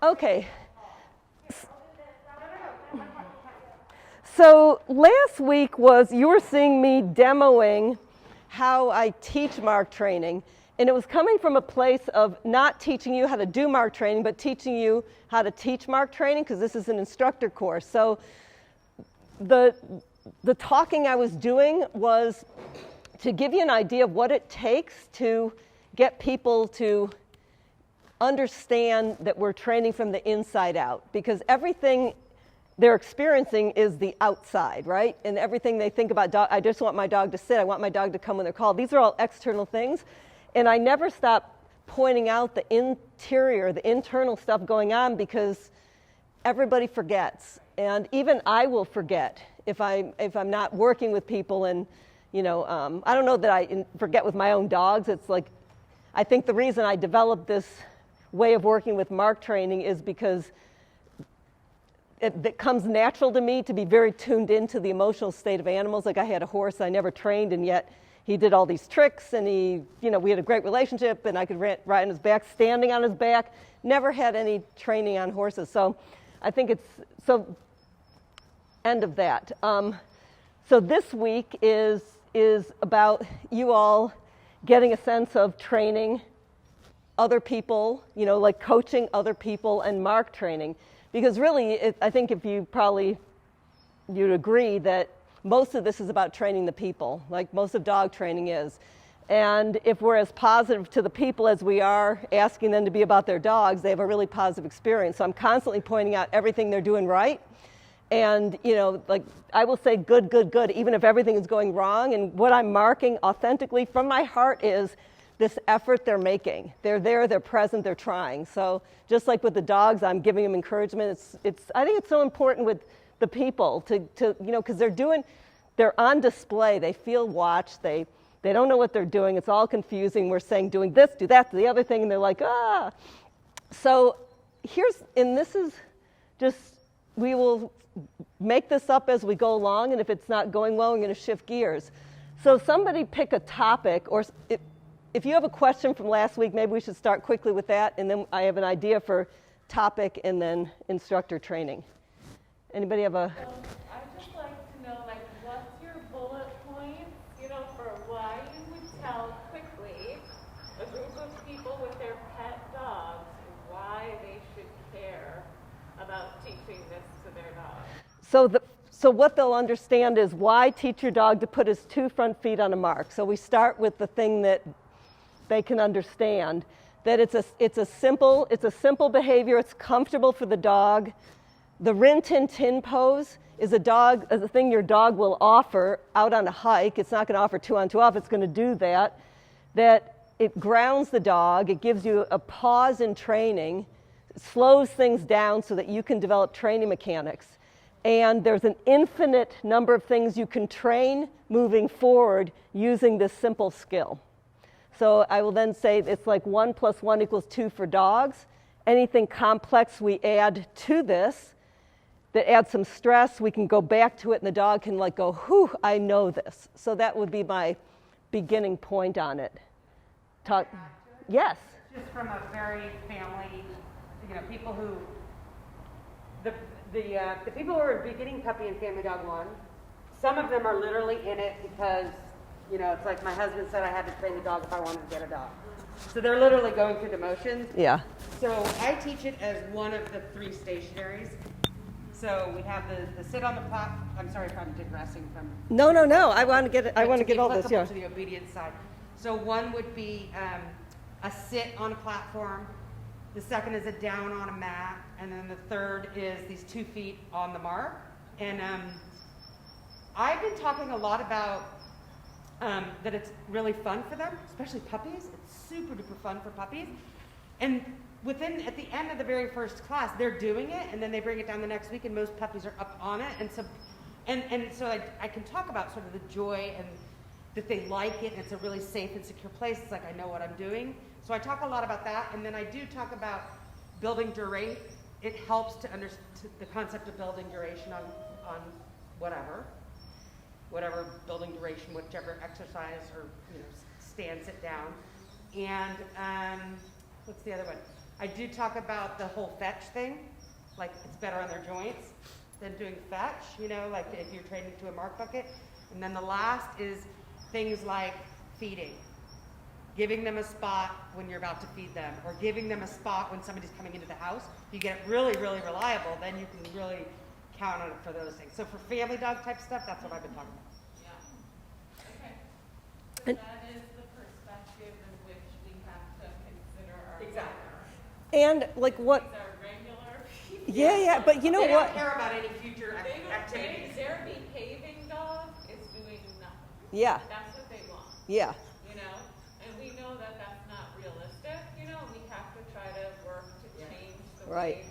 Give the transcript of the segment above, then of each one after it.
Okay. So last week you were seeing me demoing how I teach mark training, and it was coming from a place of not teaching you how to do mark training, but teaching you how to teach mark training, because this is an instructor course. So the talking I was doing was to give you an idea of what it takes to get people to understand that we're training from the inside out, because everything they're experiencing is the outside, right? And everything they think about, I just want my dog to sit, I want my dog to come when they're called. These are all external things. And I never stop pointing out the interior, the internal stuff going on, because everybody forgets. And even I will forget if I'm not working with people. And, I don't know that I forget with my own dogs. It's like, I think the reason I developed this way of working with mark training is because it comes natural to me to be very tuned into the emotional state of animals. Like I had a horse I never trained, and yet he did all these tricks, and we had a great relationship, and I could ride on his back, standing on his back. Never had any training on horses. So I think end of that. So this week is about you all getting a sense of training other people, like coaching other people and mark training. Because really, I think you'd agree that most of this is about training the people, like most of dog training is. And if we're as positive to the people as we are asking them to be about their dogs, they have a really positive experience. So I'm constantly pointing out everything they're doing right. And, like I will say good, good, good, even if everything is going wrong. And what I'm marking authentically from my heart is this effort they're making. They're there, they're present, they're trying. So just like with the dogs, I'm giving them encouragement. I think it's so important with the people to because they're on display. They feel watched. They don't know what they're doing. It's all confusing. We're saying doing this, do that, do the other thing, and they're like, ah. So this is just, we will make this up as we go along, and if it's not going well, we're going to shift gears. So somebody pick a topic, or if you have a question from last week, maybe we should start quickly with that, and then I have an idea for topic and then instructor training. Anybody have a? I'd just like to know, what's your bullet point, for why you would tell quickly a group of people with their pet dogs why they should care about teaching this to their dog? So what they'll understand is why teach your dog to put his 2 front feet on a mark. So we start with the thing that they can understand, that it's a simple behavior. It's comfortable for the dog. The rin tin tin pose is a thing your dog will offer out on a hike. It's not going to offer 2 on 2 off. It's going to do that. That it grounds the dog. It gives you a pause in training. It slows things down so that you can develop training mechanics. And there's an infinite number of things you can train moving forward using this simple skill. So I will then say it's like 1 + 1 = 2 for dogs. Anything complex we add to this that adds some stress, we can go back to it, and the dog can go, whew, I know this. So that would be my beginning point on it. Yes? Just from a very family, people who, the people who are beginning Puppy and Family Dog 1, some of them are literally in it because, it's like my husband said I had to train the dog if I wanted to get a dog. So they're literally going through the motions. Yeah. So I teach it as one of the 3 stationaries. So we have the sit on the platform. I'm sorry if I'm digressing from. No. I want to get it. I want to get all this. Yeah. To the obedience side. So one would be a sit on a platform. The second is a down on a mat, and then the third is these 2 feet on the mark. And I've been talking a lot about that it's really fun for them, especially puppies. It's super duper fun for puppies. And at the end of the very first class, they're doing it, and then they bring it down the next week, and most puppies are up on it. And so I can talk about sort of the joy and that they like it, and it's a really safe and secure place. It's like I know what I'm doing. So I talk a lot about that, and then I do talk about building duration. It helps to understand the concept of building duration on whatever building duration, whichever exercise or stand, sit down. And what's the other one? I do talk about the whole fetch thing, like it's better on their joints than doing fetch, you know, like if you're training to a mark bucket. And then the last is things like feeding. Giving them a spot when you're about to feed them, or giving them a spot when somebody's coming into the house. If you get it really, really reliable, then you can really count on it for those things. So for family dog type stuff, that's what I've been talking about. Yeah. Okay. So that is the perspective in which we have to consider our Exactly. And like what? These are regular people. Yeah, but you know They what? don't care about any future They don't activities. Their behaving dog is doing nothing. Yeah, That's what they want. yeah, You know, and we know that that's not realistic, you know, we have to try to work to change the Right. way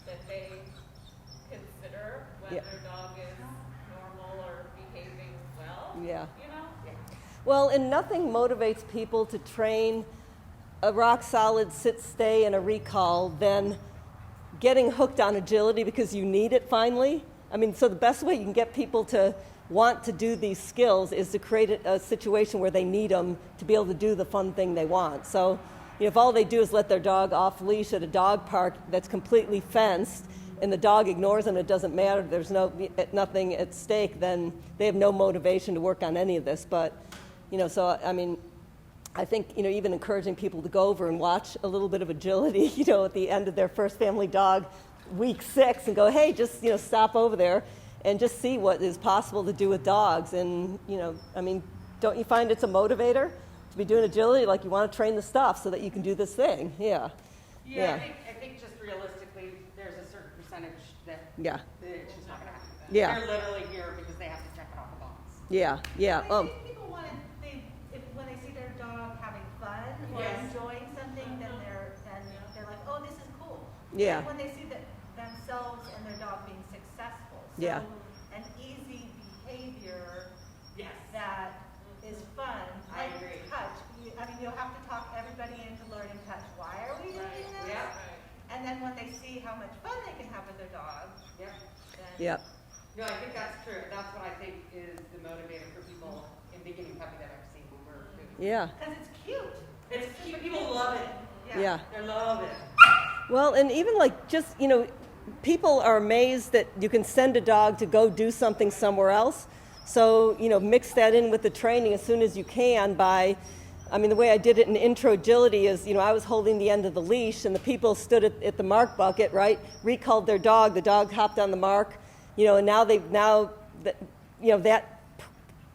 that they consider when Yeah. their dog is normal or behaving well, yeah. you know? Well, and nothing motivates people to train a rock solid sit stay and a recall than getting hooked on agility because you need it finally. I mean, so the best way you can get people to want to do these skills is to create a situation where they need them to be able to do the fun thing they want. So, you know, if all they do is let their dog off leash at a dog park that's completely fenced and the dog ignores them, it doesn't matter, there's nothing at stake, then they have no motivation to work on any of this. But, you know, so, I mean, I think, you know, even encouraging people to go over and watch a little bit of agility, you know, at the end of their first family dog, week 6, and go, hey, just, you know, stop over there and just see what is possible to do with dogs. And, you know, I mean, don't you find it's a motivator to be doing agility? Like you want to train the stuff so that you can do this thing. Yeah. Yeah, I think just realistically, there's a certain percentage that Yeah. it's just not going to happen. Yeah. They're literally here because they have to check it off the box. Yeah. Yeah. I think people want to, when they see their dog having fun or Yes. enjoying something, then they're like, oh, this is cool. Yeah. And when they see that themselves and their dog being successful. So Yeah. an easy behavior Yes. that is fun. I like agree. Touch. I mean, you'll have to talk everybody into learning touch. Why are we doing this? Yeah. And then when they see how much fun they can have with their dog, Yep. then Yeah. No, I think that's true. That's what I think is the motivator for people in beginning puppy that I've seen when we're doing it. Yeah. because it's cute. It's cute. People love it. Yeah. They love it. Well, and even like just, you know, people are amazed that you can send a dog to go do something somewhere else. So, you know, mix that in with the training as soon as you can by, I mean, the way I did it in intro agility is, you know, I was holding the end of the leash and the people stood at the mark bucket, right? Recalled their dog. The dog hopped on the mark, you know, and that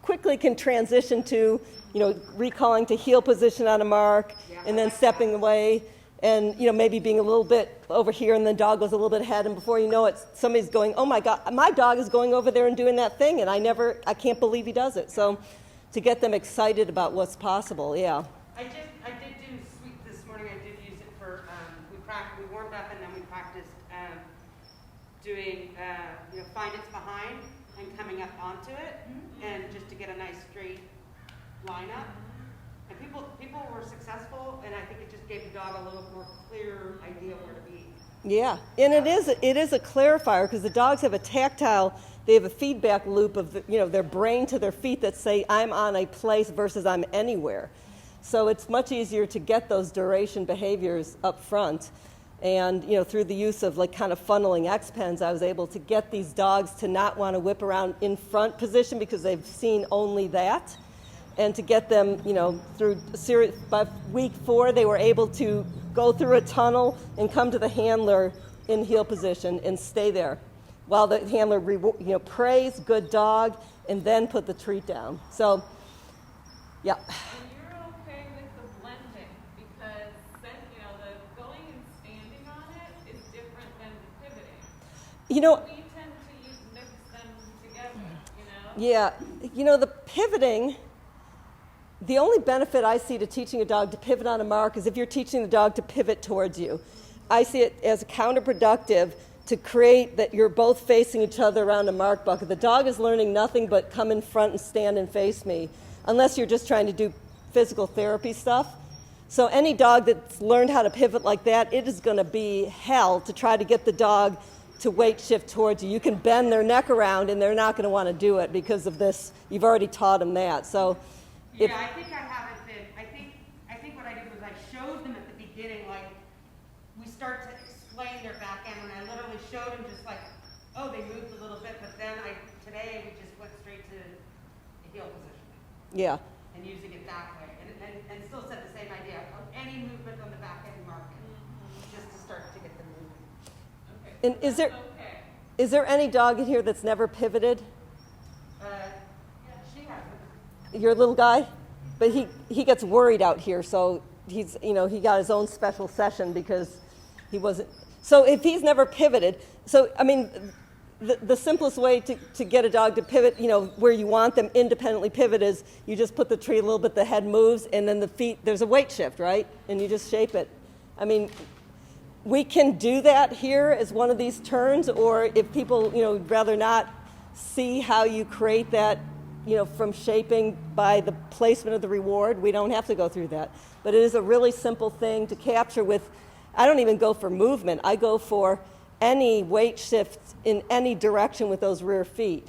quickly can transition to, you know, recalling to heel position on a mark and then stepping away and, you know, maybe being a little bit over here and the dog goes a little bit ahead and before you know it, somebody's going, oh my God, my dog is going over there and doing that thing and I can't believe he does it. So to get them excited about what's possible, yeah. I did do sweep this morning. I did use it for, we warmed up and then we practiced doing, you know, find its behind and coming up onto it and just to get a nice straight line up. And people were successful and I think it just gave the dog a little more clear idea where to be. Yeah, and it is a clarifier because the dogs have a tactile, they have a feedback loop of their brain to their feet that say I'm on a place versus I'm anywhere. So it's much easier to get those duration behaviors up front. And through the use of like kind of funneling X pens, I was able to get these dogs to not want to whip around in front position because they've seen only that. And to get them, through a series, by week 4, they were able to go through a tunnel and come to the handler in heel position and stay there while the handler, praise, good dog, and then put the treat down. So, yeah. And you're okay with the blending because then, the going and standing on it is different than the pivoting. We tend to mix them together, Yeah, the pivoting, the only benefit I see to teaching a dog to pivot on a mark is if you're teaching the dog to pivot towards you. I see it as counterproductive to create that you're both facing each other around a mark bucket. The dog is learning nothing but come in front and stand and face me, unless you're just trying to do physical therapy stuff. So any dog that's learned how to pivot like that, it is going to be hell to try to get the dog to weight shift towards you. You can bend their neck around and they're not going to want to do it because of this. You've already taught them that. So, I think I haven't been. I think what I did was I showed them at the beginning, like we start to explain their back end, and I literally showed them just like, oh, they moved a little bit, but then today we just went straight to the heel position Yeah. and using it that way, and still said the same idea of any movement on the back end market, just to start to get them moving. Okay. And is there Okay. is there any dog in here that's never pivoted? She hasn't. Your little guy? But he gets worried out here, so he's, he got his own special session because he wasn't. So if he's never pivoted, so I mean, the simplest way to get a dog to pivot, where you want them independently pivot is you just put the tree a little bit, the head moves, and then the feet, there's a weight shift, right? And you just shape it. I mean, we can do that here as one of these turns, or if people, would rather not see how you create that, from shaping by the placement of the reward, we don't have to go through that. But it is a really simple thing to capture with, I don't even go for movement, I go for any weight shift in any direction with those rear feet.